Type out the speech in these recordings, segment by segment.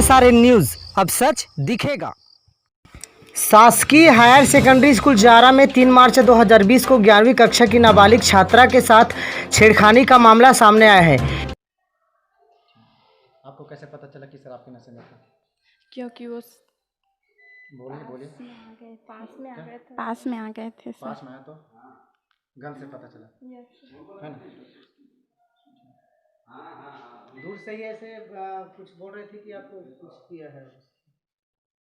SRN news, अब सच दिखेगा। शासकीय हायर सेकेंडरी स्कूल जारा में 3 मार्च 2020 को 11वीं कक्षा की नाबालिग छात्रा के साथ छेड़खानी का मामला सामने आया है। आपको कैसे पता चला कि शराब के नशे में था? क्योंकि वो बोलिए पास में आ गए थे सर। पास में आया तो गन से पता चला है ना? दूर से ही ऐसे कुछ बोल रहे थे कि आपको कुछ किया है?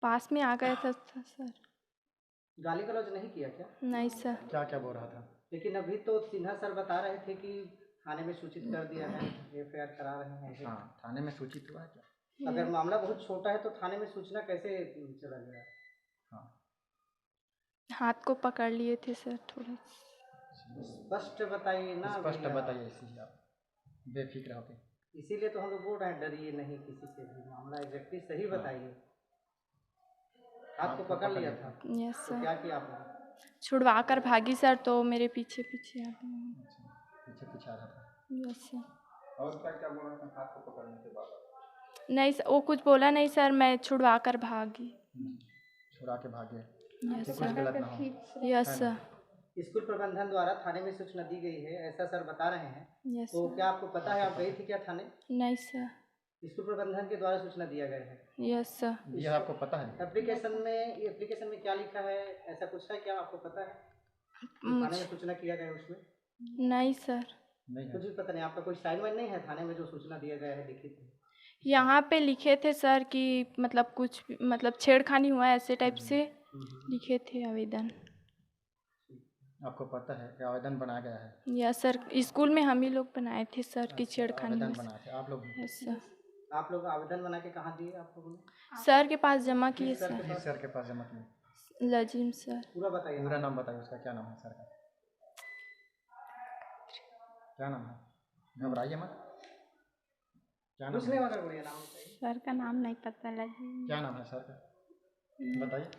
पास में आ गया था सर। गाली गलौज नहीं किया क्या? नहीं सर। क्या क्या बोल रहा था? लेकिन अभी तो सिन्हा सर बता रहे थे कि थाने में सूचित कर दिया है, FIR करा रहे हैं। हाँ, थाने में सूचित हुआ है क्या? अगर मामला बहुत छोटा है तो थाने में सूचना कैसे चला गया? हाँ, हाथ को पकड़ लिए थे सर थोड़ा। स्पष्ट बताइए ना। स्पष्ट बताइए, इसीलिए आप बेफिक्र हो गए। इसीलिए तो हम लोग बोल रहे हैं, डरिए नहीं किसी से भी, मामला एग्जैक्टली सही बताइए। हाथ को पकड़ लिया था? यस तो सर। क्या किया आपने? छुड़वा कर भागी सर, तो मेरे पीछे पीछे आ गए। पीछे आ रहा था। Yes sir. और क्या बोल रहा था हाथ को पकड़ने के बाद? नहीं सर, वो कुछ बोला नहीं सर, मैं छुड़वा कर भागी। छुड़ा के भागे। यस कुछ सर। गलत ना हो। Yes sir. स्कूल प्रबंधन द्वारा थाने में सूचना दी गई है, ऐसा सर बता रहे हैं। यस तो सर। क्या आपको पता है, आप गई थी क्या थाने? नहीं सर। स्कूल प्रबंधन के द्वारा सूचना दिया गया है। Yes sir. ये आपको पता है? एप्लीकेशन में क्या लिखा है, ऐसा कुछ है क्या, आपको पता है? थाने में सूचना किया गया है उसमें? नहीं सर। नहीं कुछ भी पता नहीं। आपका कोई साइन वाइन नहीं है थाने में जो सूचना दिया गया है लिखित? यहाँ पे लिखे थे सर कि मतलब कुछ मतलब छेड़खानी हुआ है ऐसे टाइप से लिखे थे आवेदन। आपको पता है कि आवेदन बनाया गया है? यस सर, स्कूल में हम ही लोग बनाए थे सर कि छेड़खानी आवेदन हुआ। बनाए थे आप लोग? Yes sir. आप लोग आवेदन बना के कहाँ दिए आप लोगों ने? सर के पास जमा किए किस सर। सर के पास जमा किए? लजीम सर। पूरा बताइए। पूरा नाम बताइए उसका, क्या नाम है सर का? क्या नाम है? घबराइए मत। क्या नाम है? नाम सर का नाम नहीं पता। लजीम। क्या नाम है सर का, बताइए।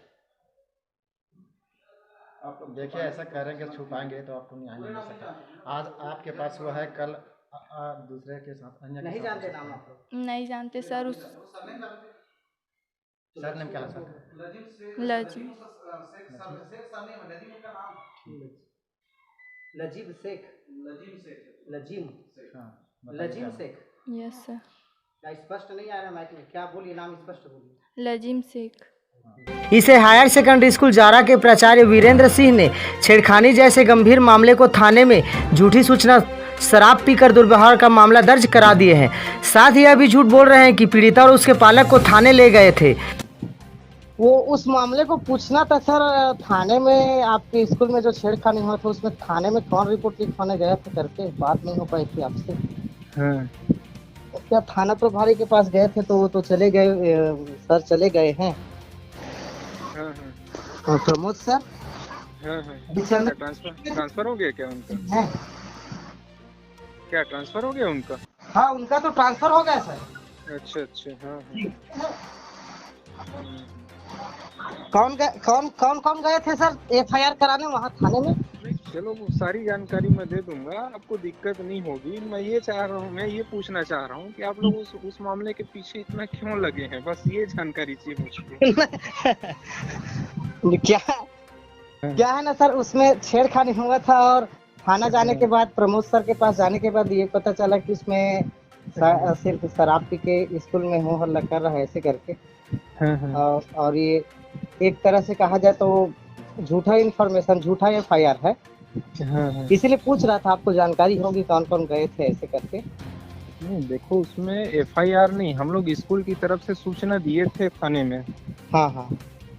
आप लोग देखिए, ऐसा करेंगे छुपाएंगे तो आपको न्याय नहीं मिल सकता। आज आपके पास हुआ है, कल दूसरे के साथ अन्य नहीं जानते नाम आप लोग? नहीं जानते सर। उस सर नेम क्या है सर? लजीम। लजीब शेख। लजीम हाँ, लजीम शेख। Yes sir. स्पष्ट नहीं आ रहा माइक में, क्या बोलिए, नाम स्पष्ट बोलिए। लजीम शेख। इसे हायर सेकेंडरी स्कूल जारा के प्राचार्य वीरेंद्र सिंह ने छेड़खानी जैसे गंभीर मामले को थाने में झूठी सूचना, शराब पीकर दुर्व्यवहार का मामला दर्ज करा दिए हैं। साथ ही यह भी झूठ बोल रहे हैं कि पीड़िता और उसके पालक को थाने ले गए थे। वो उस मामले को पूछना था सर, थाने में आपके स्कूल में जो छेड़खानी हुआ था उसमें थाने में कौन रिपोर्ट लिखवाने गया था करके बात नहीं हो पाई थी आपसे। हाँ। क्या थाना प्रभारी के पास गए थे तो वो तो चले गए, सर चले गए हैं। हाँ। प्रमोद सर। हाँ। ट्रांसफर हो गया क्या उनका? क्या ट्रांसफर हो गया उनका? हाँ, उनका तो ट्रांसफर हो गया सर। अच्छा। हाँ। कौन गए थे सर FIR कराने वहाँ थाने में? नहीं, चलो वो सारी जानकारी मैं दे दूंगा, आपको दिक्कत नहीं होगी। मैं ये पूछना चाह रहा हूँ कि आप लोग उस मामले के पीछे इतना क्यों लगे हैं, बस ये जानकारी चाहिए मुझको। क्या है ना सर, उसमें छेड़खानी हुआ था और थाना जाने के बाद, प्रमोद सर के पास जाने के बाद ये पता चला कि उसमें सिर्फ शराब पी के स्कूल में हो हल्ला कर रहा है ऐसे करके। और ये एक तरह से कहा जाए तो झूठा इन्फॉर्मेशन, झूठा FIR है। इसीलिए पूछ रहा था, आपको जानकारी होगी कौन कौन गए थे ऐसे करके। नहीं देखो, उसमें FIR नहीं, हम लोग स्कूल की तरफ से सूचना दिए थे थाने में। हाँ,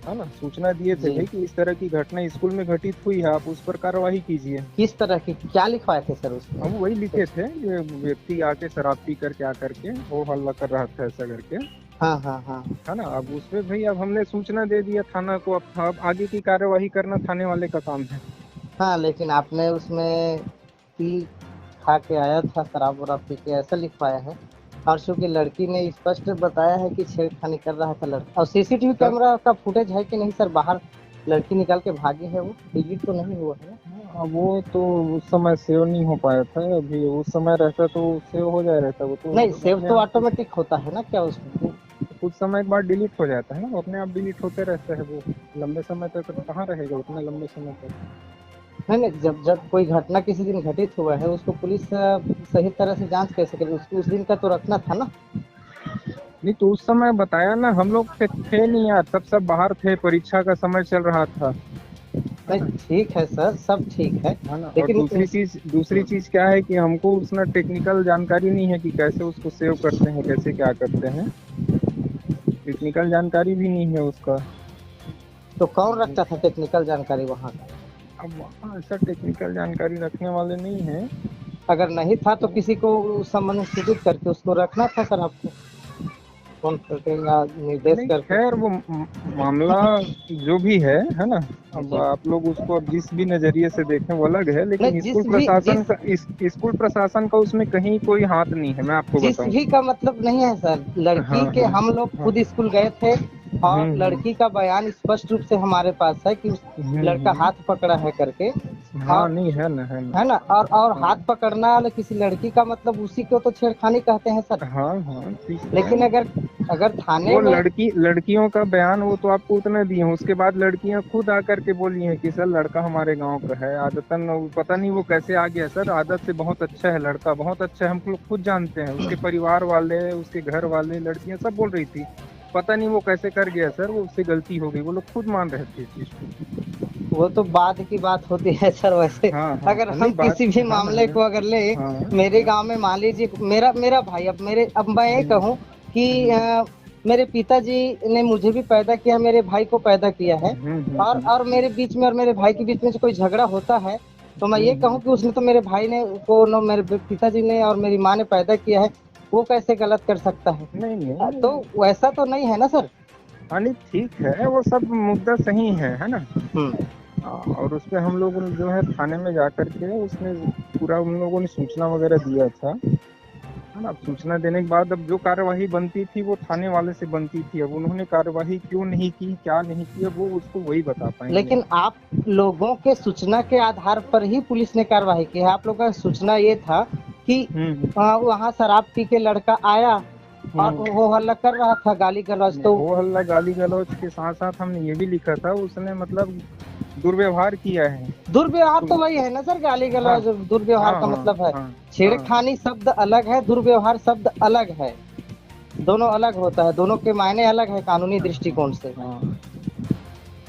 है ना, सूचना दिए थे भाई कि इस तरह की घटना स्कूल में घटित हुई है, आप उस पर कार्रवाई कीजिए। किस तरह की, क्या लिखवाए थे सर उसमें? हम वही लिखे थे, ये व्यक्ति आके शराब पी कर क्या करके वो हल्ला कर रहा था ऐसा करके। हाँ। है ना, अब उसमें भाई अब हमने सूचना दे दिया थाना को, अब आगे की कार्यवाही करना थाने वाले का काम है। हाँ, लेकिन आपने उसमें पी खा के आया था, शराब वराब पी के ऐसा लिखवाया है। और चूंकि लड़की ने स्पष्ट बताया है कि छेड़खानी कर रहा था लड़का, और CCTV कैमरा का फुटेज है कि नहीं सर? बाहर लड़की निकाल के भागी है, वो डिलीट तो नहीं हुआ है? वो तो उस समय सेव नहीं हो पाया था, अभी उस समय रहता तो सेव हो जाया रहता। वो तो नहीं, सेव तो ऑटोमेटिक होता है ना क्या उसमें? कुछ समय के बाद डिलीट हो जाता है ना, अपने आप डिलीट होते रहता है वो, लंबे समय तक कहाँ रहेगा उतना लंबे समय तक। है ना, जब जब कोई घटना किसी दिन घटित हुआ है उसको पुलिस सही तरह से जांच कैसे करे, उसको उस दिन का तो रखना था ना। नहीं तो उस समय बताया ना, हम लोग थे नहीं यार, सब बाहर थे, परीक्षा का समय चल रहा था। नहीं ठीक है सर, सब ठीक है, है ना। और लेकिन दूसरी चीज क्या है कि हमको उसमें टेक्निकल जानकारी नहीं है कि कैसे उसको सेव करते हैं, कैसे क्या करते हैं, टेक्निकल जानकारी भी नहीं है उसका। तो कौन रखता था टेक्निकल जानकारी वहाँ का? अब वहाँ ऐसा टेक्निकल जानकारी रखने वाले नहीं है। अगर नहीं था तो किसी को उस संबंध में सूचित करके उसको रखना था सर, आपको फोन करके या निर्देश नहीं करके। खैर वो मामला जो भी है ना, अब जी। आप लोग उसको अब जिस भी नजरिए से देखें वो अलग है, लेकिन नहीं, स्कूल प्रशासन का उसमें कहीं कोई हाथ नहीं है, मैं आपको जिस बताऊं। भी का मतलब नहीं है सर, लड़की हाँ, के हाँ, हम लोग हाँ। खुद स्कूल गए थे और हम्म, लड़की का बयान स्पष्ट रूप से हमारे पास है कि उस लड़का हाथ पकड़ा है करके। हाँ और नहीं है ना, है ना, और हाथ पकड़ना वाले किसी लड़की का मतलब उसी को तो छेड़खानी कहते हैं सर। हाँ हाँ ठीक है। लेकिन अगर थाने वो में लड़कियों का बयान वो तो आपको उतना दिए हैं, उसके बाद लड़कियां खुद आकर के बोली हैं कि सर लड़का हमारे गांव का है, आदतन पता नहीं वो कैसे आ गया सर, आदत से बहुत अच्छा है लड़का, बहुत अच्छा है, हम लोग खुद जानते हैं, उसके परिवार वाले, उसके घर वाले, लड़कियां सब बोल रही थी, पता नहीं वो कैसे कर गया सर, वो उससे गलती हो गई, वो लोग खुद मान रहे थे इस चीज को। वो तो बाद की बात होती है सर वैसे। हाँ, अगर नहीं, हम बात- किसी भी हाँ, मामले को अगर ले, हाँ, मेरे गांव में मान लीजिए मेरा भाई, अब मैं ये कहूँ कि मेरे पिताजी ने मुझे भी पैदा किया, मेरे भाई को पैदा किया है, और मेरे बीच में और मेरे भाई के बीच में कोई झगड़ा होता है तो मैं ये कहूँ कि उसने तो मेरे भाई ने को न मेरे पिताजी ने और मेरी माँ ने पैदा किया है, वो कैसे गलत कर सकता है? नहीं तो वैसा तो नहीं है ना सर। हाँ नहीं ठीक है, वो सब मुद्दा सही है ना। और उस पे हम लोग जो है थाने में जाकर के उसमें पूरा उन लोगों ने सूचना वगैरह दिया था, है ना। सूचना देने के बाद अब जो कार्यवाही बनती थी वो थाने वाले से बनती थी, अब उन्होंने कार्यवाही क्यों नहीं की, क्या नहीं की, अब वो उसको वही बता पाएंगे। लेकिन आप लोगों के सूचना के आधार पर ही पुलिस ने कार्रवाई की है। आप लोगों का सूचना ये था कि वहाँ शराब पी के लड़का आया और वो हल्ला कर रहा था, गाली गलौज। तो वो हल्ला गाली गलौज के साथ साथ हमने ये भी लिखा था उसने मतलब दुर्व्यवहार किया है। दुर्व्यवहार तो वही है ना सर, गाली गलौज दुर्व्यवहार का मतलब है। छेड़खानी शब्द अलग है, दुर्व्यवहार शब्द अलग है, दोनों अलग होता है, दोनों के मायने अलग है कानूनी दृष्टिकोण से।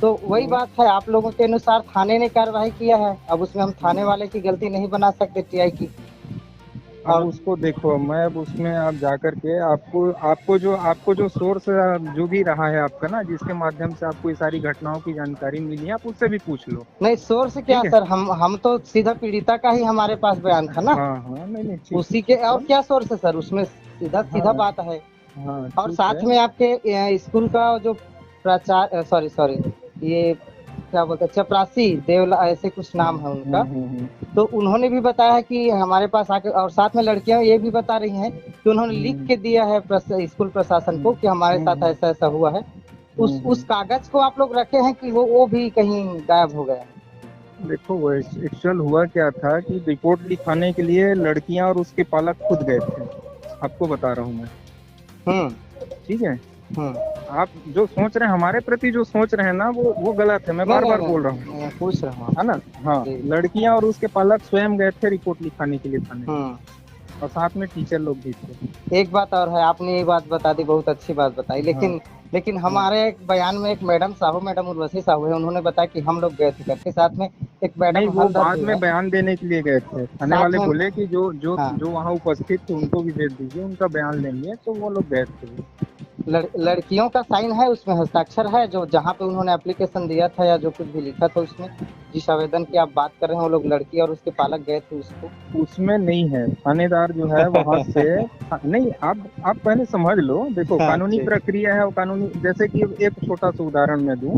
तो वही बात है, आप लोगों के अनुसार थाने ने कार्रवाई किया है, अब उसमें हम थाने वाले की गलती नहीं बना सकते, टीआई की। और उसको देखो, मैं अब उसमें आप जाकर के आपको जो सोर्स जो भी रहा है आपका ना, जिसके माध्यम से आपको ये सारी घटनाओं की जानकारी मिली है, आप उससे भी पूछ लो। नहीं सोर्स क्या सर, हम तो सीधा पीड़िता का ही हमारे पास बयान था ना। हाँ, नहीं उसी के और क्या सोर्स है सर, उसमें सीधा बात है। और साथ में आपके स्कूल का जो प्राचार्य, सॉरी ये क्या बोलते हैं, चपरासी देवला ऐसे कुछ नाम है उनका, तो उन्होंने भी बताया कि हमारे पास आके, और साथ में लड़कियां ये भी बता रही हैं कि उन्होंने लिख के दिया है स्कूल प्रशासन को कि हमारे साथ ऐसा ऐसा हुआ है। उस कागज को आप लोग रखे हैं कि वो भी कहीं गायब हो गया? देखो वो एक्चुअल हुआ क्या था कि रिपोर्ट लिखाने के लिए लड़कियां और उसके पालक खुद गए थे, आपको बता रहा हूँ मैं। ठीक है, आप जो सोच रहे हैं हमारे प्रति, जो सोच रहे हैं ना, वो गलत है, मैं बार बार बोल रहा हूँ, पूछ रहा हूँ, है ना। हाँ, लड़कियां और उसके पालक स्वयं गए थे रिपोर्ट लिखाने के लिए थाने, और साथ में टीचर लोग भी थे। एक बात और है, आपने ये बात बता दी, बहुत अच्छी बात बताई, लेकिन हमारे एक बयान में एक मैडम उर्वशी साहू है, उन्होंने बताया कि हम लोग गए थे करके, साथ में एक मैडम वो बाद में बयान देने के लिए गए थे, थाने वाले बोले कि जो वहाँ उपस्थित थे उनको भी भेज दीजिए, उनका बयान लेंगे, तो वो लोग गए थे। लड़कियों का साइन है उसमें, हस्ताक्षर है, जो जहाँ पे उन्होंने एप्लीकेशन दिया था या जो कुछ भी लिखा था उसमें, जिस आवेदन की आप बात कर रहे हैं, वो लोग लड़की और उसके पालक गए थे, उसमें नहीं है। थानेदार जो है वहाँ से नहीं, आप पहले समझ लो, देखो कानूनी प्रक्रिया है, और कानूनी, जैसे कि एक छोटा सा उदाहरण मैं दूं,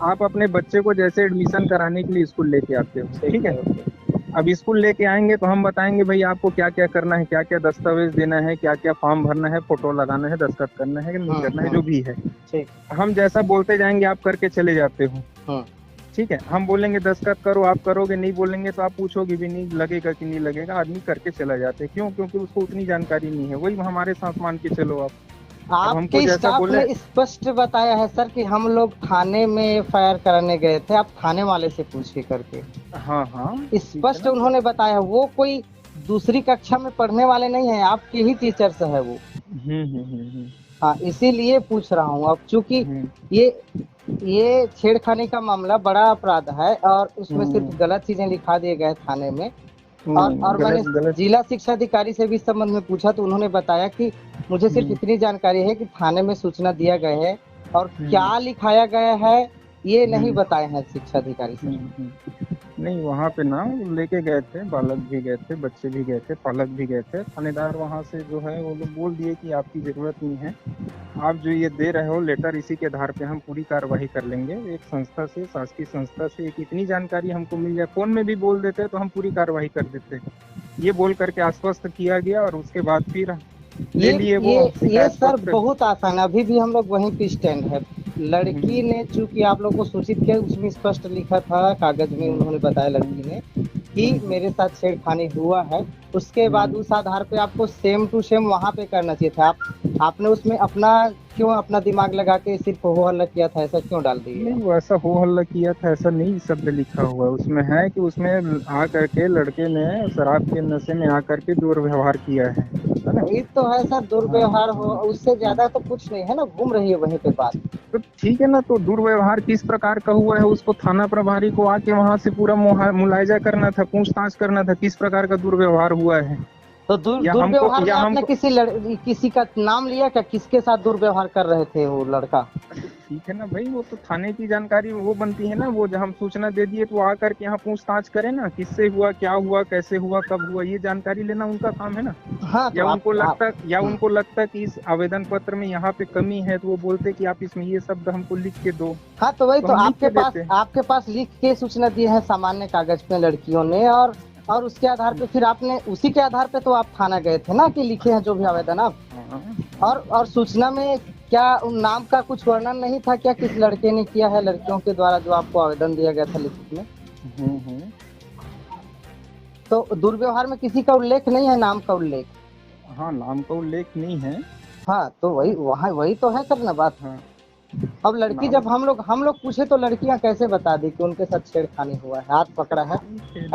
आप अपने बच्चे को जैसे एडमिशन कराने के लिए स्कूल लेके आते हो, ठीक है, अब स्कूल लेके आएंगे तो हम बताएंगे भाई आपको क्या क्या करना है, क्या क्या दस्तावेज देना है, क्या क्या फॉर्म भरना है, फोटो लगाना है, दस्तखत करना है, नहीं करना है, जो भी है, हम जैसा बोलते जाएंगे आप करके चले जाते हो। ठीक है, हम बोलेंगे दस्तखत करो, आप करोगे, नहीं बोलेंगे तो आप पूछोगे भी नहीं लगेगा कि नहीं लगेगा, आदमी करके चला जाते हैं। क्यों? क्योंकि उसको उतनी जानकारी नहीं है। वही हमारे साथ मान के चलो आप, अब हमको आपके जैसा स्टाफ बोले। ने स्पष्ट बताया है सर कि हम लोग थाने में एफआईआर कराने गए थे, आप थाने वाले से पूछिए करके। हाँ हाँ ठीक है स्पष्ट ना। उन्होंने बताया, वो कोई दूसरी कक्षा में पढ़ने वाले नहीं है, आपके ही टीचर्स है वो। हम्म। हाँ, इसीलिए पूछ रहा हूँ। अब चूंकि हम्म, ये छेड़खानी का मामला बड़ा अपराध है और उसमें सिर्फ हम्म, गलत चीजें लिखा दिए गए थाने में। नहीं और मैंने गलत गलत। जिला शिक्षा अधिकारी से भी इस संबंध में पूछा तो उन्होंने बताया कि मुझे सिर्फ हम्म, इतनी जानकारी है कि थाने में सूचना दिया गया है और हम्म, क्या लिखाया गया है ये नहीं हम्म, बताए हैं शिक्षा अधिकारी सर। नहीं वहाँ पे ना लेके गए थे, बालक भी गए थे, बच्चे भी गए थे, पालक भी गए थे। थानेदार वहाँ से जो है वो लोग बोल दिए कि आपकी जरूरत नहीं है, आप जो ये दे रहे हो लेटर, इसी के आधार पे हम पूरी कार्रवाई कर लेंगे। एक संस्था से, शासकीय संस्था से एक इतनी जानकारी हमको मिल जाए, फोन में भी बोल देते तो हम पूरी कार्रवाई कर देते। ये बोल करके आश्वस्त किया गया और उसके बाद फिर ले लिए वो ये शिकायत सर पत्र। बहुत आसान है, अभी भी हम लोग वहीं पे स्टैंड है। लड़की हम्म, ने चूंकि आप लोग को सूचित किया, उसमें स्पष्ट लिखा था कागज में, उन्होंने बताया लड़की ने कि मेरे साथ छेड़खानी हुआ है। उसके बाद उस आधार पे आपको सेम टू सेम वहाँ पे करना चाहिए था। आपने उसमें अपना दिमाग लगा के सिर्फ हो हल्ला किया था, ऐसा क्यों डाल दिए? नहीं वो ऐसा हो हल्ला किया था ऐसा नहीं शब्द लिखा हुआ है। उसमें है कि उसमें आ करके लड़के ने शराब के नशे में आ करके दुर्व्यवहार किया है ना। वही तो है सर, दुर्व्यवहार हो, उससे ज्यादा तो कुछ नहीं है ना, घूम रही है वहीं पे बात। तो ठीक है ना, तो दुर्व्यवहार किस प्रकार का हुआ है उसको थाना प्रभारी को आके वहां से पूरा मुलायजा करना था, पूछताछ करना था किस प्रकार का दुर्व्यवहार हुआ है। तो दुर्व्यवहार में या आपने हमको किसी का नाम लिया क्या, किसके साथ दुर्व्यवहार कर रहे थे वो लड़का? ठीक है ना भाई, वो तो थाने की जानकारी वो बनती है ना, वो जब हम सूचना दे दिए तो आकर के यहाँ पूछताछ करें ना, किससे हुआ, क्या हुआ, कैसे हुआ, कब हुआ, ये जानकारी लेना उनका काम है ना। हाँ तो उनको लगता कि इस आवेदन पत्र में यहाँ पे कमी है तो वो बोलते कि आप इसमें ये शब्द हमको लिख के दो। हाँ तो वही तो तो हम लिख के देते। आपके पास लिख के सूचना दी है सामान्य कागज पे लड़कियों ने, और उसके आधार पे फिर आपने उसी के आधार पे तो आप थाना गए थे ना कि लिखे हैं जो भी आवेदन आप। और सूचना में क्या उन नाम का कुछ वर्णन नहीं था क्या, किस लड़के ने किया है लड़कियों के द्वारा जो आपको आवेदन दिया गया था लिखित में? तो दुर्व्यवहार में किसी का उल्लेख नहीं है, नाम का उल्लेख? हाँ नाम का उल्लेख नहीं है। हाँ तो वही तो है सर ना बात। हाँ अब लड़की जब हम लोग पूछे तो लड़कियां कैसे बता दी कि उनके साथ छेड़खानी हुआ है, हाथ पकड़ा है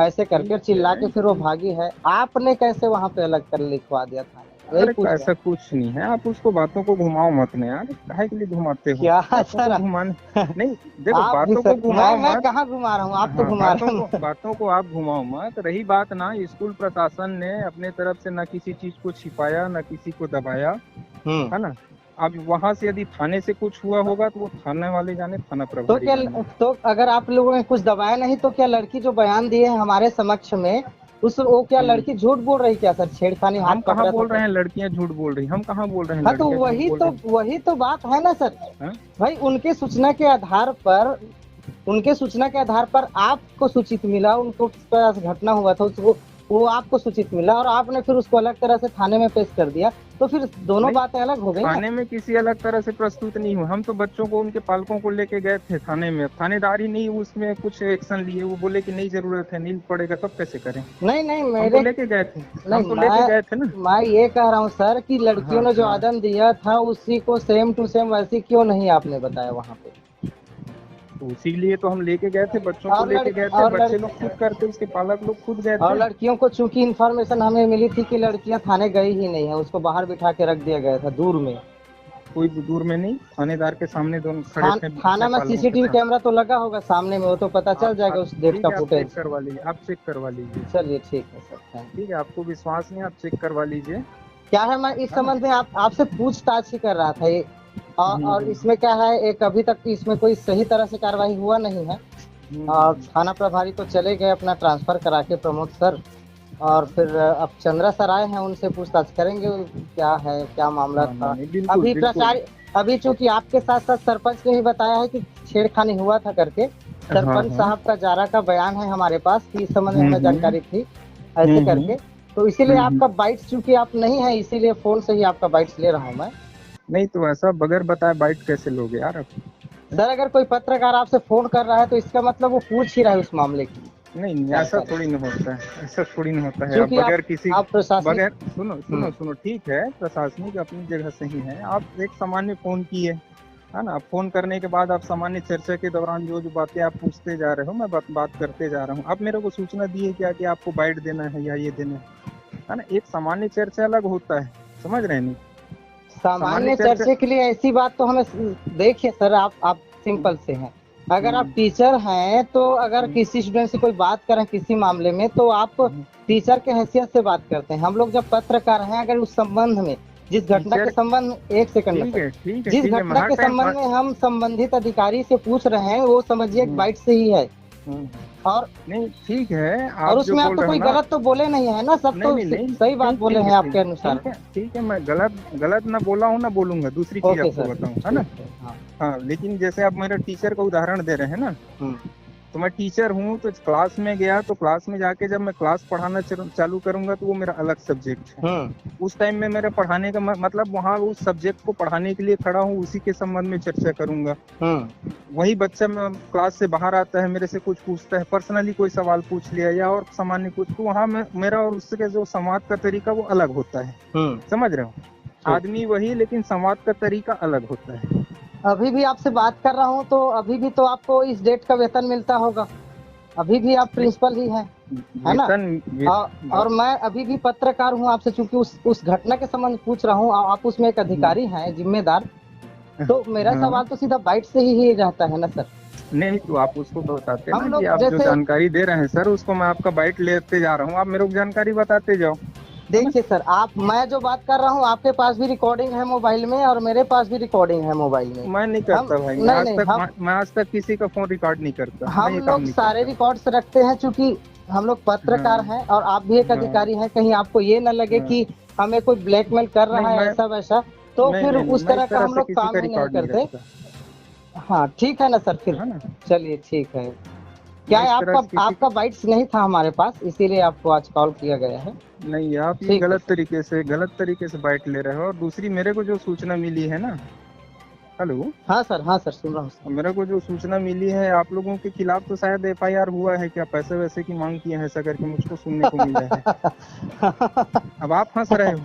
ऐसे करके चिल्ला के फिर वो भागी है, आपने कैसे वहां पे अलग कर लिखवा दिया था? अरे ऐसा कुछ नहीं है, आप उसको बातों को घुमाओ मत ना यार, काहे के लिए घुमाते हो? क्या सर घुमाने नहीं, देखो आप बातों को घुमाओ मैं मत। कहाँ घुमा रहा हूँ, आप तो घुमा रहे हो। बातों को आप घुमाओ मत। रही बात ना, स्कूल प्रशासन ने अपने तरफ से ना किसी चीज को छिपाया ना किसी को दबाया, है ना। अब वहां से यदि थाने से कुछ हुआ होगा तो वो थाने वाले जाने, थाना प्रभारी जाने। तो अगर आप लोगों ने कुछ दबाया नहीं तो क्या लड़की जो बयान दिए हैं हमारे समक्ष में, वो क्या लड़की झूठ बोल रही क्या सर? छेड़खानी हाथ हम कहाँ बोल पकड़ा रहे हैं लड़कियां झूठ बोल रही, हम कहाँ बोल रहे हैं? हाँ तो लड़कियां झूठ बोल रही वही तो बात है ना सर। हैं? भाई उनके सूचना के आधार पर आपको सूचित मिला, उनको पास घटना हुआ था, उसको वो आपको सूचित मिला और आपने फिर उसको अलग तरह से थाने में पेश कर दिया, तो फिर दोनों बातें अलग हो गई ना। थाने में किसी अलग तरह से प्रस्तुत नहीं हुआ, हम तो बच्चों को उनके पालकों को लेके गए थे थाने में। थानेदार ही नहीं उसमें कुछ एक्शन लिए, वो बोले कि नहीं जरूरत है, नहीं पड़ेगा, तब कैसे करें? नहीं हम मेरे तो लेके गए थे, हम तो लेके गए थे ना। मैं ये कह रहा हूँ सर कि लड़कियों ने जो आवेदन दिया था उसी को सेम टू सेम वैसे क्यों नहीं आपने बताया वहाँ पे? तो इसीलिए तो हम लेके गए थे, बच्चों को लेके गए थे, बच्चे लोग खुद करते, उसके पालक लोग खुद गए और थे। लड़कियों को चूंकि इन्फॉर्मेशन हमें मिली थी कि लड़कियां थाने गई ही नहीं है, उसको बाहर बिठा के रख दिया गया था दूर में। कोई दूर में नहीं, थानेदार के सामने दोनों खड़े थे। थाना में सीसीटीवी कैमरा तो लगा होगा सामने में, वो तो पता चल जाएगा उस डेट का फुटेज। चेक करवा लीजिए, आप चेक करवा लीजिए। चलिए ठीक है सर, ठीक है, आपको विश्वास नहीं, आप चेक करवा लीजिए। क्या है, मैं इस संबंध में आपसे पूछताछ ही कर रहा था ये। और इसमें क्या है, एक अभी तक इसमें कोई सही तरह से कार्रवाई हुआ नहीं है। और थाना प्रभारी तो चले गए अपना ट्रांसफर करा के प्रमोद सर, और फिर अब चंद्रा सर आए हैं, उनसे पूछताछ करेंगे क्या है, क्या मामला था। अभी चूंकि आपके साथ साथ सरपंच ने भी बताया है कि छेड़खानी हुआ था करके, सरपंच साहब का जारा का बयान है हमारे पास कि इस संबंध में हमें जानकारी थी ऐसे करके, तो इसीलिए आपका बाइट्स चूंकि आप नहीं है, इसीलिए फोन से ही आपका बाइट्स ले रहा हूँ मैं। नहीं तो ऐसा बगैर बताए बाइट कैसे लोगे यार आप? सर अगर कोई पत्रकार आपसे फोन कर रहा है तो इसका मतलब वो पूछ ही रहा है उस मामले की। नहीं नहीं, ऐसा थोड़ी ना होता है, ऐसा थोड़ी ना होता है। अब क्योंकि बगैर किसी आप प्रशासनिक बगैर सुनो ठीक है, प्रशासनिक अपनी जगह सही है। आप एक सामान्य फोन किए है ना, फोन करने के बाद आप सामान्य चर्चा के दौरान जो जो बातें आप पूछते जा रहे हो, मैं बात करते जा रहा हूँ। आप मेरे को सूचना दिए क्या कि आपको बाइट देना है या ये देना है ना। एक सामान्य चर्चा अलग होता है, समझ रहे हैं नहीं? सामान्य चर्चा के लिए ऐसी बात तो हमें, देखिए सर, आप सिंपल से हैं। अगर आप टीचर हैं तो अगर किसी स्टूडेंट से कोई बात करें किसी मामले में, तो आप टीचर के हैसियत से बात करते हैं। हम लोग जब पत्रकार हैं, अगर उस संबंध में, जिस घटना के संबंध, एक सेकंड में सर, जिस घटना के संबंध में हम संबंधित अधिकारी से पूछ रहे हैं, वो समझिए बाइट से ही है। और नहीं ठीक है, और उसमें आप तो कोई गलत तो बोले नहीं है ना, सब तो सही बात बोले हैं आपके अनुसार। ठीक है, मैं गलत ना बोला हूँ ना बोलूंगा, दूसरी चीज आपको बताऊँ, है ना। हाँ, लेकिन जैसे आप मेरे टीचर का उदाहरण दे रहे हैं ना, तो मैं टीचर हूँ, तो क्लास में गया, तो क्लास में जाके जब मैं क्लास पढ़ाना चालू करूंगा तो वो मेरा अलग सब्जेक्ट है। उस टाइम में मेरे पढ़ाने का मतलब वहाँ उस सब्जेक्ट को पढ़ाने के लिए खड़ा हूँ, उसी के संबंध में चर्चा करूंगा। वही बच्चा में क्लास से बाहर आता है, मेरे से कुछ पूछता है, पर्सनली कोई सवाल पूछ लिया या और सामान्य कुछ, तो वहाँ मेरा और उसके जो संवाद का तरीका वो अलग होता है। समझ रहे हो? आदमी वही, लेकिन संवाद का तरीका अलग होता है। अभी भी आपसे बात कर रहा हूँ तो अभी भी तो आपको इस डेट का वेतन मिलता होगा, अभी भी आप प्रिंसिपल ही हैं, है ना। और मैं अभी भी पत्रकार हूँ आपसे, चूंकि उस घटना के संबंध पूछ रहा हूँ, आप उसमें एक अधिकारी हैं, जिम्मेदार, तो मेरा सवाल तो सीधा बाइट से ही रहता है ना सर। नहीं तो आप उसको बताते हैं ना कि आप जो जानकारी दे रहे हैं सर, उसको मैं आपका बाइट लेते जा रहा हूँ, आप मेरे को जानकारी बताते जाओ। देखिए सर, मैं जो बात कर रहा हूँ, आपके पास भी रिकॉर्डिंग है मोबाइल में और मेरे पास भी रिकॉर्डिंग है मोबाइल में। मैं नहीं करता भाई, मैं आज तक किसी का फोन रिकॉर्ड नहीं करता। हम लोग सारे रिकॉर्ड्स रखते हैं, क्योंकि हम लोग पत्रकार हैं और आप भी एक अधिकारी हैं। कहीं आपको ये न लगे कि हमें कोई ब्लैकमेल कर रहा है ऐसा वैसा, तो फिर उस तरह का हम लोग काम ही नहीं करते। हाँ ठीक है ना सर, फिर चलिए ठीक है। क्या है, आपका बाइट्स नहीं था हमारे पास, इसीलिए आपको आज कॉल किया गया है। नहीं, आप ये गलत तरीके से बाइट ले रहे हो। और दूसरी, मेरे को जो सूचना मिली है ना, हेलो। हाँ सर सुन रहा हूँ। मेरे को जो सूचना मिली है, आप लोगों के खिलाफ तो शायद FIR हुआ है क्या, पैसे वैसे की मांग किए हैं, ऐसा करके मुझको सुनने को मिला है। अब आप हंस रहे हो।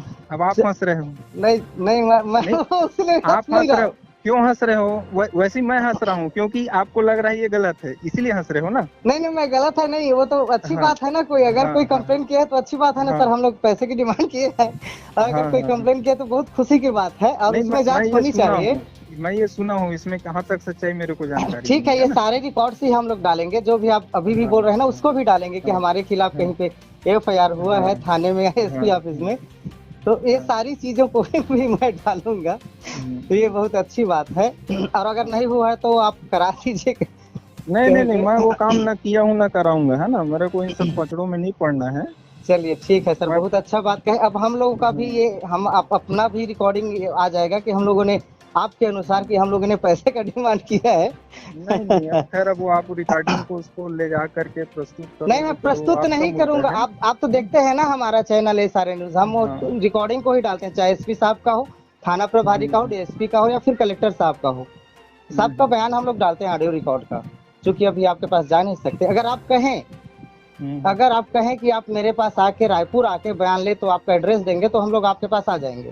नहीं, आप हंस रहे हो, क्यों हंस रहे हो? वैसे मैं हंस रहा हूँ क्योंकि आपको लग रहा है ये गलत है, इसीलिए हंस रहे हो ना। नहीं, मैं गलत है नहीं, वो तो अच्छी बात है ना। कोई अगर कोई कंप्लेन किया है तो अच्छी बात है ना सर। हम लोग पैसे की डिमांड किए हैं, अगर कोई कंप्लेन किया तो बहुत खुशी की बात है, और इसमें जांच होनी चाहिए। मैं ये सुना हूँ, इसमें कहाँ तक सच्चाई मेरे को जानकारी। ठीक है, ये सारे रिकॉर्ड्स ही हम लोग डालेंगे, जो भी आप अभी भी बोल रहे हैं ना, उसको भी डालेंगे कि हमारे खिलाफ कहीं पे FIR हुआ है थाने में या SP ऑफिस में, तो ये सारी चीजों को भी मैं डालूंगा। तो ये बहुत अच्छी बात है, और अगर नहीं हुआ है तो आप करा दीजिए। नहीं, मैं वो काम ना किया हूँ ना कराऊंगा, है ना। मेरे को इन सब पचड़ों में नहीं पड़ना है। चलिए ठीक है सर, बहुत अच्छा बात कहे। अब हम लोगों का भी ये अपना भी रिकॉर्डिंग आ जाएगा कि हम लोगों ने आपके अनुसार कि हम लोगों ने पैसे का डिमांड किया है। नहीं, खैर अब वो आप रिकॉर्डिंग को उसको ले जा करके प्रस्तुत करो। नहीं, मैं प्रस्तुत नहीं करूंगा। आप तो देखते हैं ना हमारा चैनल है सारे न्यूज, हम रिकॉर्डिंग को ही डालते हैं, चाहे SP साहब का हो, थाना प्रभारी का हो, DSP का हो, या फिर कलेक्टर साहब का हो। सबका बयान हम लोग डालते हैं ऑडियो रिकॉर्ड का, क्योंकि अभी आपके पास जा नहीं सकते। अगर आप कहें कि आप मेरे पास आके रायपुर आके बयान ले, तो आपका एड्रेस देंगे तो हम लोग आपके पास आ जाएंगे।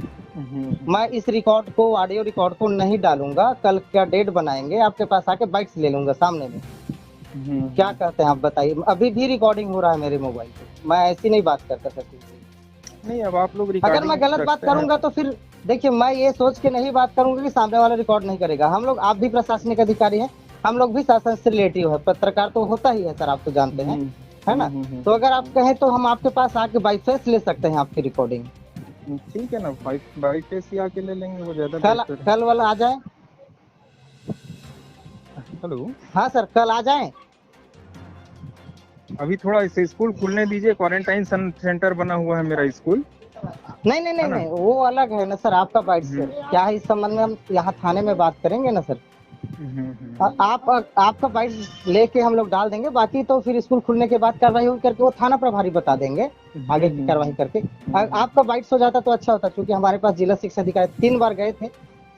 मैं इस रिकॉर्ड को, ऑडियो रिकॉर्ड को नहीं डालूंगा। कल का डेट बनाएंगे, आपके पास आके बाइट्स ले लूंगा सामने में। क्या कहते हैं आप बताइए? अभी भी रिकॉर्डिंग हो रहा है मेरे मोबाइल पे, मैं ऐसी नहीं बात करता सर। नहीं, अब आप लोग अगर मैं गलत बात करूंगा तो फिर देखिए, मैं ये सोच के नहीं बात करूंगा कि सामने वाला रिकॉर्ड नहीं करेगा। हम लोग, आप भी प्रशासनिक अधिकारी हैं, हम लोग भी शासन से रिलेटिव है, पत्रकार तो होता ही है सर, आप तो जानते हैं, है ना। तो अगर आप कहें तो हम आपके पास आके बाई फेस ले सकते हैं आपकी रिकॉर्डिंग। ठीक है ना, बाई फेस ही आके ले लेंगे, वो ज्यादा कल वाला आ जाए। हेलो। हाँ सर, कल आ जाएं। अभी थोड़ा इसे स्कूल खुलने दीजिए, क्वारंटाइन सेंटर बना हुआ है मेरा स्कूल। नहीं, वो अलग है ना सर, आपका बाइट से क्या है, इस संबंध में हम यहाँ थाने में बात करेंगे ना सर। आपका बाइट लेके हम लोग डाल देंगे, बाकी तो फिर स्कूल खुलने के बाद कार्रवाई होगी करके वो थाना प्रभारी बता देंगे आगे की कार्रवाई करके। आपका बाइट हो जाता तो अच्छा होता, क्योंकि हमारे पास जिला शिक्षा अधिकारी 3 बार गए थे,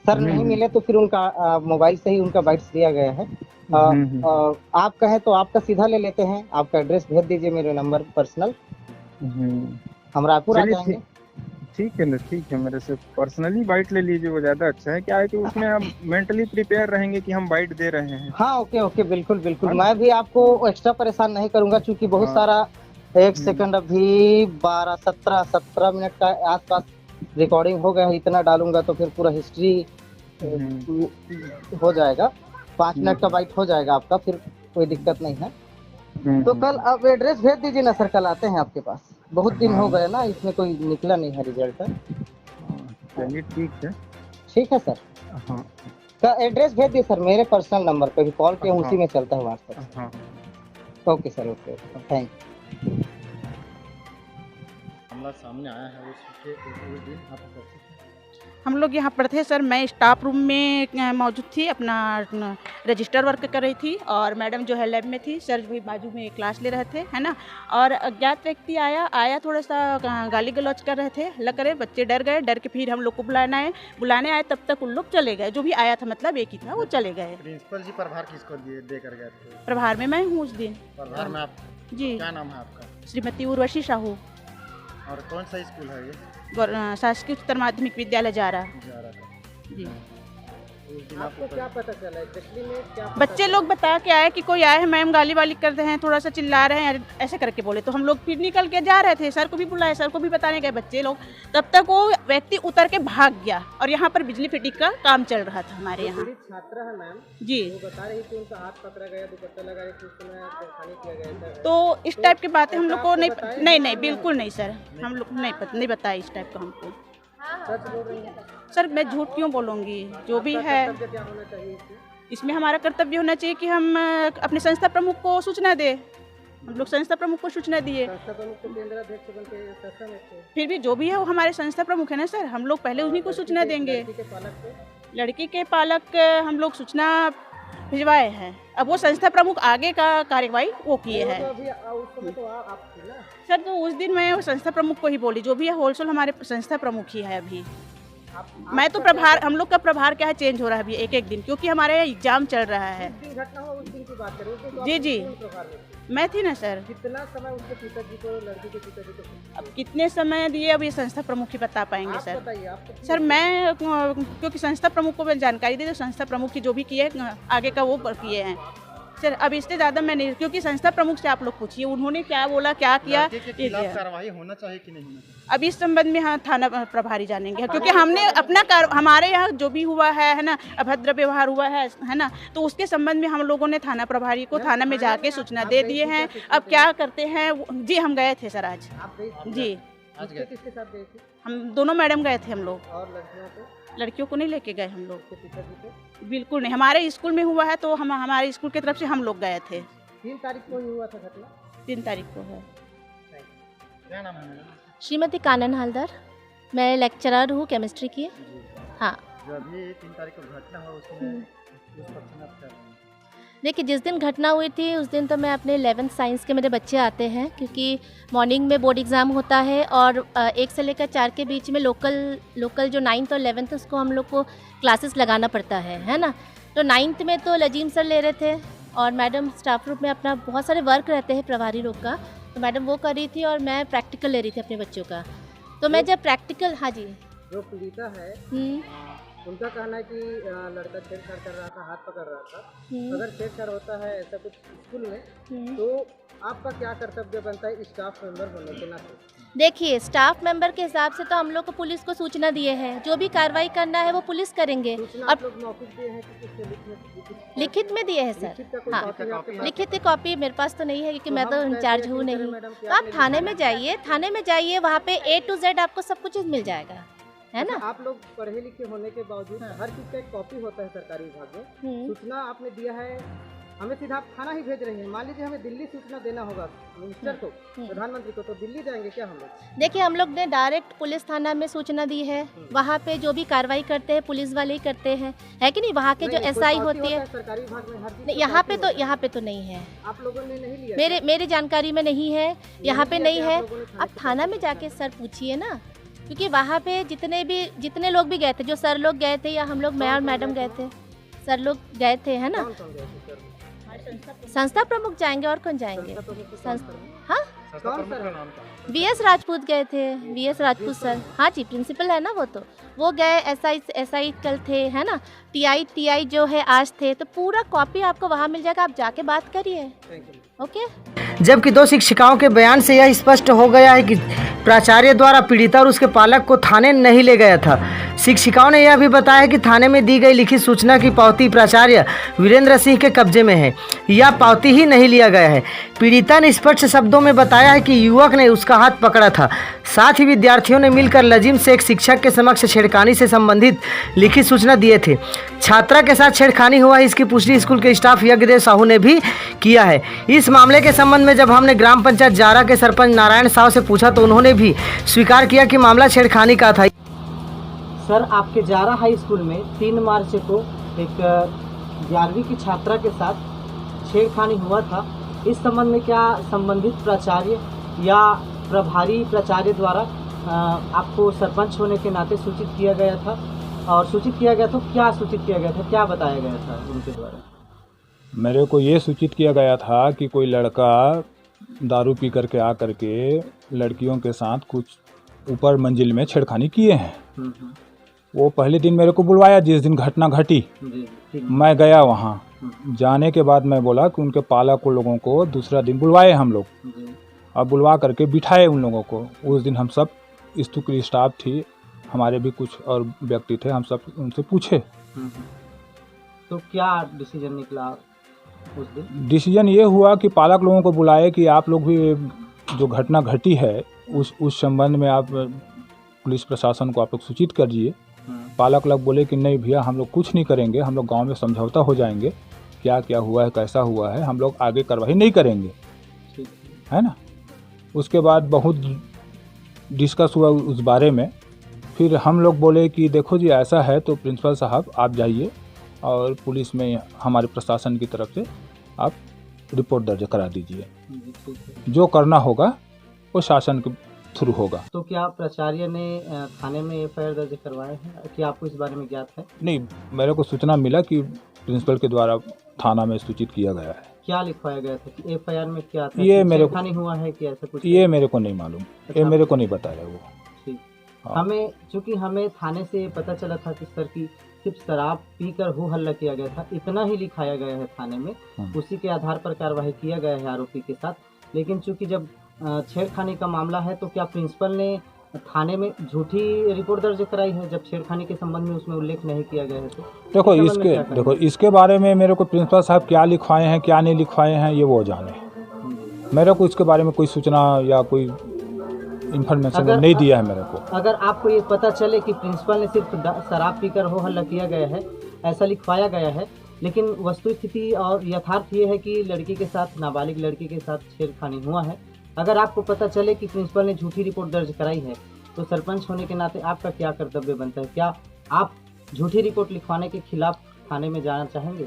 सर नहीं मिले तो फिर उनका मोबाइल से ही उनका बाइट्स दिया गया है। आप कहें तो आपका सीधा ले लेते हैं, आपका एड्रेस भेज दीजिए मेरे नंबर पर्सनल, हम रायपुर आ चलिए, जाएंगे। ठीक है ना, ठीक है, मेरे से पर्सनली बाइट ले लीजिए, वो ज्यादा अच्छा है। क्या है कि उसमें हम मेंटली प्रिपेयर रहेंगे कि हम बाइट दे रहे हैं। हाँ ओके ओके, बिल्कुल बिल्कुल, मैं भी आपको एक्स्ट्रा परेशान नहीं करूंगा, क्योंकि बहुत सारा, एक सेकंड, अभी 17 मिनट का आसपास रिकॉर्डिंग हो गया है, इतना डालूंगा तो फिर पूरा हिस्ट्री हो जाएगा। 5 मिनट का बाइट हो जाएगा आपका, फिर कोई दिक्कत नहीं है। तो कल आप एड्रेस भेज दीजिए ना सर, कल आते हैं आपके पास। बहुत दिन हो गए ना, इसमें कोई निकला नहीं है रिजल्ट। चलिए ठीक है। ठीक है सर, हाँ का एड्रेस भेज दिए सर, मेरे पर्सनल नंबर पे भी कॉल किए, उसी में चलता है व्हाट्सएप। हाँ, okay sir, okay, thank you. मामला सामने आया है उसके उस दिन आप उपस्थित थे? हम लोग यहाँ पर थे सर, मैं स्टाफ रूम में मौजूद थी, अपना रजिस्टर वर्क कर रही थी, और मैडम जो है लैब में थी, सर भी बाजू में क्लास ले रहे थे, है ना। और अज्ञात व्यक्ति आया थोड़ा सा गाली गलौज कर रहे थे, हल्ला करे, बच्चे डर गए, डर के फिर हम लोग को बुलाने आए, तब तक उन लोग चले गए। जो भी आया था मतलब एक ही था, वो चले गए। प्रिंसिपल जी प्रभार किसको दे कर गए थे? प्रभार में मैं हूँ उस दिन। प्रभार में आप जी, क्या नाम है आपका? श्रीमती उर्वशी साहू, और कौन सा स्कूल है ये? शासकीय उच्चतर माध्यमिक विद्यालय जा रहा जी। उस दिन आपको क्या पता चला एक्चुअली में, क्या बच्चे लोग बता के आए कि कोई आए हैं, मैम गाली वाली कर रहे हैं, थोड़ा सा चिल्ला रहे हैं, ऐसे करके बोले। तो हम लोग फिर निकल के जा रहे थे, सर को भी बुलाए, सर को भी बताने गए बच्चे लोग, तब तक वो व्यक्ति उतर के भाग गया। और यहाँ पर बिजली फिटिंग का काम चल रहा था हमारे यहाँ। छात्रा है मैम जी, वो बता रही थी उनका हाथ पकड़ा गया, दुपट्टा लगाया, कुछ समय छेड़खानी किया गया था। तो इस टाइप की बातें हम लोग को नहीं बिल्कुल नहीं सर, हम लोग नहीं बताया इस टाइप का हमको। सच बोल रही है सर मैं झूठ क्यों बोलूँगी, जो भी है क्या होना चाहिए इसमें हमारा कर्तव्य होना चाहिए कि हम अपने संस्था प्रमुख को सूचना दें। हम लोग संस्था प्रमुख को सूचना दिए, संस्था प्रमुख को केंद्र अध्यक्ष बन के संस्था में थे। फिर भी जो भी है वो हमारे संस्था प्रमुख है ना सर, हम लोग पहले उन्हीं को सूचना देंगे। लड़की के पालक को, लड़की के पालक हम लोग सूचना भिजवाए हैं, अब वो संस्था प्रमुख आगे का कार्यवाही वो किए हैं। तो अभी उस समय तो आप थे ना सर, तो उस दिन मैं संस्था प्रमुख को ही बोली, जो भी है होलसेल हमारे संस्था प्रमुख ही है अभी। मैं तो प्रभार, हम लोग का प्रभार क्या है चेंज हो रहा है अभी एक दिन, क्योंकि हमारे यहाँ एग्जाम चल रहा है। जिस दिन घटना हो उस दिन की बात करें, उस दिन तो जी आप जी कौन प्रभार में थे? मैं थी ना सर। कितना समय उसके पिताजी को, लड़की के पिताजी को? अब कितने समय दिए अब ये संस्था प्रमुख ही बता पाएंगे आप सर। बताइए, आपको सर मैं क्योंकि संस्था प्रमुख को मैं जानकारी दी, तो संस्था प्रमुख की जो भी किए आगे का वो किए हैं सर। अब इससे ज़्यादा मैं नहीं, क्योंकि संस्था प्रमुख से आप लोग पूछिए उन्होंने क्या बोला, क्या किया। लड़के के खिलाफ कार्रवाई होना चाहिए कि नहीं होना चाहिए? अब इस संबंध में हाँ थाना प्रभारी जानेंगे, क्योंकि हमने अपना हमारे यहाँ जो भी हुआ है ना, अभद्र व्यवहार हुआ है ना, तो उसके संबंध में हम लोगों ने थाना प्रभारी को थाना में जाके सूचना दे दिए हैं। अब क्या करते हैं जी, हम गए थे सर आज आप गई? जी, आज गए किसके साथ गए थे? हम दोनों मैडम गए थे हम लोग। और लड़कियों को, लड़कियों को नहीं लेके गए हम लोग, उसके पिताजी को? बिल्कुल नहीं। हमारे स्कूल में हुआ है तो हम हमारे स्कूल की तरफ से हम लोग गए थे। 3 तारीख को ही हुआ था घटना। 3 तारीख को है। क्या नाम है मैडम? श्रीमती कानन हालदार, मैं लेक्चरर हूँ केमिस्ट्री की। हाँ, जो अभी 3 तारीख को घटना हुआ उसमें उस पक्ष में आप क्या करेंगे? देखिए जिस दिन घटना हुई थी उस दिन तो मैं अपने 11th साइंस के मेरे बच्चे आते हैं, क्योंकि मॉर्निंग में बोर्ड एग्ज़ाम होता है और 1 से लेकर 4 के बीच में लोकल जो 9th और 11th उसको हम लोग को क्लासेस लगाना पड़ता है ना। तो 9th में तो लजीम सर ले रहे थे और मैडम स्टाफ रूम में अपना बहुत सारे वर्क रहते हैं प्रभारी लोग का, तो मैडम वो कर रही थी और मैं प्रैक्टिकल ले रही थी अपने बच्चों का। तो मैं जब प्रैक्टिकल, हाँ जी, जो पीड़िता है उनका कहना है कि लड़का छेड़छाड़ कर रहा था, हाथ पकड़ रहा था। अगर छेड़छाड़ होता है ऐसा कुछ स्कूल में, तो आपका क्या कर्तव्य बनता है स्टाफ मेंबर होने के नाते? देखिए स्टाफ मेंबर के हिसाब से तो हम लोग को पुलिस को सूचना दिए हैं, जो भी कार्रवाई करना है वो पुलिस करेंगे। सूचना अब आप लोग मौखिक दिए हैं कि किससे लिखित में दिए हैं सर। लिखित का कोई हाँ, कॉपी आपके पास? लिखित की कॉपी मेरे पास तो नहीं है, क्योंकि मैं तो हम इंचार्ज कैसे हूँ यकीन नहीं। करें मैडम कि तो आप आपने थाने लिखा में जाइए, वहाँ पे A to Z आपको सब कुछ मिल जाएगा, है ना। आप लोग पढ़े लिखे होने के बावजूद हर चीज का एक कॉपी होता है सरकारी विभाग में। सूचना आपने दिया है, हमें सीधा आप थाना ही भेज रही हैं। मान लीजिए हमें दिल्ली सूचना देना होगा मिनिस्टर को, प्रधानमंत्री को, तो दिल्ली जाएंगे क्या हम लोग? देखिए हम लोग ने डायरेक्ट पुलिस थाना में सूचना दी है, वहाँ पे जो भी कार्रवाई करते हैं पुलिस वाले ही करते हैं, है कि नहीं। वहाँ के जो SI होती है सरकारी विभाग में हर चीज नहीं, यहाँ पे तो नहीं है, आप लोगों ने नहीं लिया? मेरे जानकारी में नहीं है, यहाँ पे नहीं है। आप थाना में जाके सर पूछिए ना, क्योंकि वहाँ पे जितने लोग भी गए थे, जो सर लोग गए थे या हम लोग, मैं और मैडम गए थे, सर लोग गए थे, है ना। संस्था प्रमुख जाएंगे और कौन जाएंगे? हाँ, VS राजपूत गए थे, VS राजपूत सर, हाँ जी, प्रिंसिपल है ना वो गए। SI कल थे, है ना। TI जो है आज थे। तो पूरा कॉपी आपको वहाँ मिल जाएगा, आप जाके बात करिए। ओके। जबकि 2 शिक्षिकाओं के बयान से यह स्पष्ट हो गया है कि प्राचार्य द्वारा पीड़िता और उसके पालक को थाने नहीं ले गया था। शिक्षिकाओं ने यह भी बताया कि थाने में दी गई लिखित सूचना की पावती प्राचार्य वीरेंद्र सिंह के कब्जे में है, यह पावती ही नहीं लिया गया है। पीड़िता ने स्पष्ट शब्दों में बताया है कि युवक ने उसका हाथ पकड़ा था। साथ ही विद्यार्थियों ने मिलकर लजीम से एक शिक्षक के समक्ष छेड़खानी से संबंधित लिखित सूचना दिए थे। छात्रा के साथ छेड़खानी हुआ, इसकी पुष्टि स्कूल के स्टाफ यज्ञदेव साहू ने भी किया है। इस मामले के संबंध में जब हमने ग्राम पंचायत जारा के सरपंच नारायण साहू से पूछा तो उन्होंने भी स्वीकार किया कि मामला छेड़खानी का था। सर, आपके जारा हाई स्कूल में 3 मार्च को एक 11वीं की छात्रा के साथ छेड़खानी हुआ था। इस संबंध में क्या संबंधित प्राचार्य या प्रभारी प्राचार्य द्वारा आपको सरपंच होने के नाते सूचित किया गया था? और सूचित किया गया तो क्या सूचित किया गया था, क्या बताया गया था उनके द्वारा? मेरे को ये सूचित किया गया था कि कोई लड़का दारू पी करके आ करके लड़कियों के साथ कुछ ऊपर मंजिल में छेड़खानी किए हैं। वो पहले दिन मेरे को बुलवाया, जिस दिन घटना घटी मैं गया वहाँ। जाने के बाद मैं बोला कि उनके पालक लोगों को दूसरा दिन बुलवाए हम लोग, और बुलवा करके बिठाए उन लोगों को। उस दिन हम सब स्कूल की स्टाफ थी, हमारे भी कुछ और व्यक्ति थे, हम सब उनसे पूछे। तो क्या डिसीजन निकला उस दिन? डिसीजन ये हुआ कि पालक लोगों को बुलाए कि आप लोग भी जो घटना घटी है उस संबंध में आप पुलिस प्रशासन को आप लोग सूचित करिए। पालक लोग बोले कि नहीं भैया, हम लोग कुछ नहीं करेंगे, हम लोग गांव में समझौता हो जाएंगे, क्या क्या हुआ है कैसा हुआ है, हम लोग आगे कार्रवाई नहीं करेंगे, है ना। उसके बाद बहुत डिस्कस हुआ उस बारे में। फिर हम लोग बोले कि देखो जी ऐसा है तो प्रिंसिपल साहब आप जाइए और पुलिस में हमारे प्रशासन की तरफ से आप रिपोर्ट दर्ज करा दीजिए, जो करना होगा वो शासन के थ्रू होगा। तो क्या प्राचार्य ने थाने में FIR दर्ज करवाए हैं? क्या आपको इस बारे में ज्ञात है? नहीं, मेरे को सूचना मिला कि प्रिंसिपल के द्वारा थाना में सूचित किया गया है। क्या लिखवाया गया था कि FIR में क्या था? ये मेरे छेड़खानी हुआ है कि ऐसा कुछ? ये मेरे को नहीं मालूम, ये मेरे को नहीं बताया वो। ठीक। हाँ। चूँकि हमें थाने से पता चला था कि सर की सिर्फ शराब पीकर हो हल्ला किया गया था, इतना ही लिखाया गया है थाने में। उसी के आधार पर कार्रवाई किया गया है आरोपी के साथ। लेकिन चूँकि जब छेड़खानी का मामला है तो क्या प्रिंसिपल ने थाने में झूठी रिपोर्ट दर्ज कराई है जब छेड़खानी के संबंध में उसमें उल्लेख नहीं किया गया है? तो इसके बारे में मेरे को प्रिंसिपल साहब क्या लिखवाए हैं क्या नहीं लिखवाए हैं ये वो जाने। मेरे को इसके बारे में कोई सूचना या कोई इन्फॉर्मेशन नहीं दिया है मेरे को। अगर आपको ये पता चले कि प्रिंसिपल ने सिर्फ शराब पीकर हो हल्ला किया गया है, ऐसा लिखवाया गया है, लेकिन वस्तु स्थिति और यथार्थ ये है कि लड़की के साथ, नाबालिग लड़की के साथ छेड़खानी हुआ है, अगर आपको पता चले कि प्रिंसिपल ने झूठी रिपोर्ट दर्ज कराई है तो सरपंच होने के नाते आपका क्या कर्तव्य बनता है? क्या आप झूठी रिपोर्ट लिखवाने के खिलाफ थाने में जाना चाहेंगे?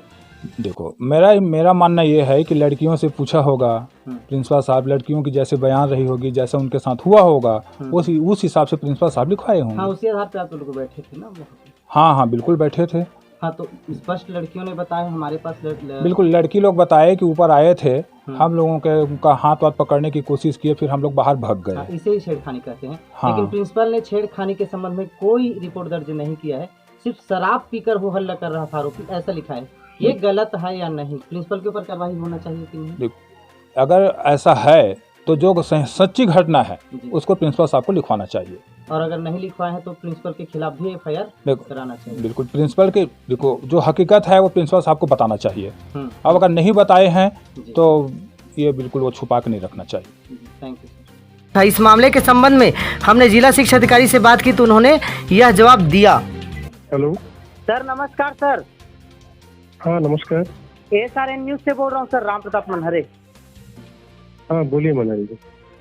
देखो, मेरा मानना ये है कि लड़कियों से पूछा होगा प्रिंसिपल साहब, लड़कियों की जैसे बयान रही होगी, जैसा उनके साथ हुआ होगा उस हिसाब से प्रिंसिपल साहब लिखवाए होंगे। हाँ, उसी आधार पे आप लोग बैठे थे ना? हाँ, बिल्कुल बैठे थे। हाँ, तो स्पष्ट लड़कियों ने बताया हमारे पास बिल्कुल लड़की लोग बताए कि ऊपर आए थे, हम लोगों के उनका हाथ वाथ पकड़ने की कोशिश किए, फिर हम लोग बाहर भाग गए। इसे ही छेड़खानी कहते हैं। हाँ। लेकिन प्रिंसिपल ने छेड़खानी के संबंध में कोई रिपोर्ट दर्ज नहीं किया है, सिर्फ शराब पीकर वो हल्ला कर रहा था आरोपी, ऐसा लिखा है। ये गलत है या नहीं? प्रिंसिपल के ऊपर कार्रवाई होना चाहिए कि नहीं? अगर ऐसा है तो जो सच्ची घटना है उसको प्रिंसिपल साहब को लिखवाना चाहिए, और अगर नहीं लिखवाए हैं तो प्रिंसिपल के खिलाफ भी FIR कराना चाहिए। बिल्कुल, प्रिंसिपल के देखो जो हकीकत है वो प्रिंसिपल साहब को बताना चाहिए। अब अगर नहीं बताए हैं तो ये बिल्कुल वो छुपा के नहीं रखना चाहिए। Thank you. इस मामले के संबंध में हमने जिला शिक्षा अधिकारी से बात की तो उन्होंने यह जवाब दिया। हेलो सर, नमस्कार सर। हाँ नमस्कार। SRN न्यूज से बोल रहा हूँ सर, राम प्रताप मनहरे। हाँ बोलिए मनहरी जी।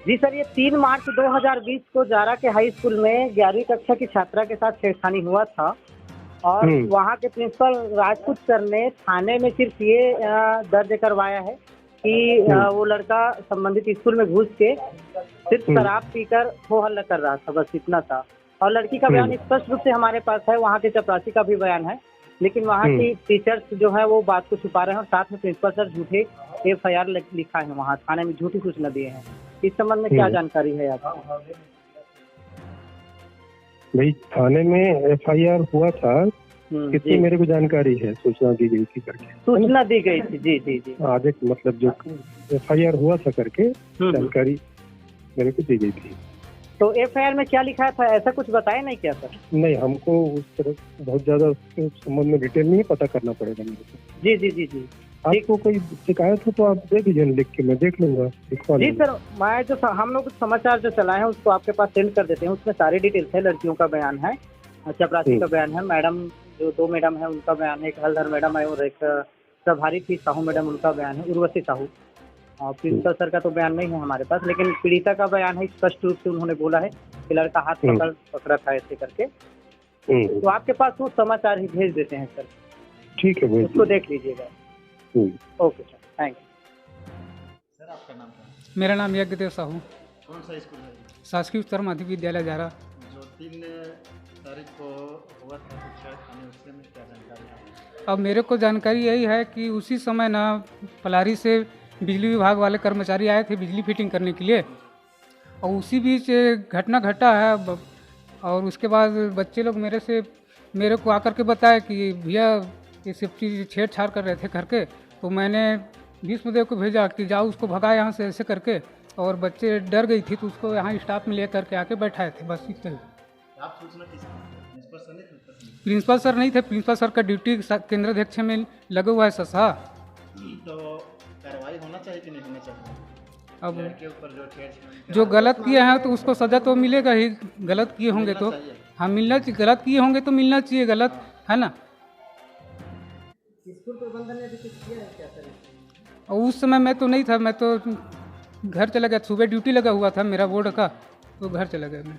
जी सर, ये 3 मार्च 2020 को जारा के हाई स्कूल में 11वीं कक्षा की छात्रा के साथ छेड़खानी हुआ था, और वहाँ के प्रिंसिपल राजपूत सर ने थाने में सिर्फ ये दर्ज करवाया है कि वो लड़का संबंधित स्कूल में घुस के सिर्फ शराब पीकर हो हल्ला कर रहा था, बस इतना था। और लड़की का बयान स्पष्ट रूप से हमारे पास है, वहाँ के चपरासी का भी बयान है, लेकिन वहाँ की टीचर्स जो है वो बात को छुपा रहे हैं और साथ में प्रिंसिपल सर झूठे FIR लिखा है, वहाँ थाने में झूठी सूचना दिए हैं। इस संबंध में क्या जानकारी है आपको? भाई थाने में FIR हुआ था, कितनी मेरे को जानकारी है, सूचना दी गई थी करके। सूचना दी गई थी, जी जी जी। आज एक मतलब जो FIR हुआ था करके जानकारी मेरे को दी गई थी। तो FIR में क्या लिखा था, ऐसा कुछ बताया नहीं क्या सर? नहीं, हमको उस तरह बहुत ज्यादा उसके संबंध में डिटेल नहीं पता करना पड़ेगा मेरे को। जी जी जी जी। आपको कोई शिकायत हो तो आप दे दीजिए, लिख के मैं देख लूंगा, लिखवा जी लूंगा। सर, मैं जो हम लोग समाचार जो चलाए हैं उसको आपके पास सेंड कर देते हैं, उसमें सारी डिटेल्स है, लड़कियों का बयान है, चपरासी का बयान है, मैडम जो 2 मैडम है उनका बयान है, एक हलधर मैडम है और एक प्रभारी थी साहू मैडम, उनका बयान है, उर्वशी साहू। और प्रिंसिपल सर का तो बयान नहीं है हमारे पास, लेकिन पीड़िता का बयान है, स्पष्ट रूप से उन्होंने बोला है कि लड़का हाथ पकड़ा था ऐसे करके। तो आपके पास वो समाचार ही भेज देते हैं सर। ठीक है, उसको देख लीजिएगा। Okay sir, thank you. Sir आपका नाम क्या है? मेरा नाम यज्ञदेव साहू, कौन सा स्कूल है? शासकीय उत्तर माध्यमिक विद्यालय जारा। जो 3 तारीख को हुआ था कुछ हमें उससे में क्या जानकारी है? अब मेरे को जानकारी यही है कि उसी समय ना पलारी से बिजली विभाग वाले कर्मचारी आए थे बिजली फिटिंग करने के लिए, और उसी बीच घटना घटा है। और उसके बाद बच्चे लोग मेरे को आकर के बताया कि भैया ये सब चीज़ छेड़छाड़ कर रहे थे करके। तो मैंने भीष्मदेव को भेजा कि जाओ उसको भगा यहाँ से ऐसे करके, और बच्चे डर गई थी तो उसको यहाँ स्टाफ में ले करके आके बैठाए थे, बस इतना ही। आप सूचना किसको? प्रिंसिपल सर नहीं? प्रिंसिपल सर नहीं थे, प्रिंसिपल सर का ड्यूटी केंद्र अध्यक्ष में लगा हुआ है ससा। तो कार्रवाई होना चाहिए कि नहीं होना चाहिए? अब लड़के ऊपर जो छेड़छाड़ जो गलत किए हैं तो उसको सजा तो मिलेगा ही, गलत किए होंगे तो हाँ मिलना चाहिए, गलत किए होंगे तो मिलना चाहिए, गलत है ना। स्कूल प्रबंधन ने भी कुछ किया है क्या सर? और उस समय मैं तो नहीं था, मैं तो घर चला गया, सुबह ड्यूटी लगा हुआ था मेरा बोर्ड का, तो घर चला गया मैं।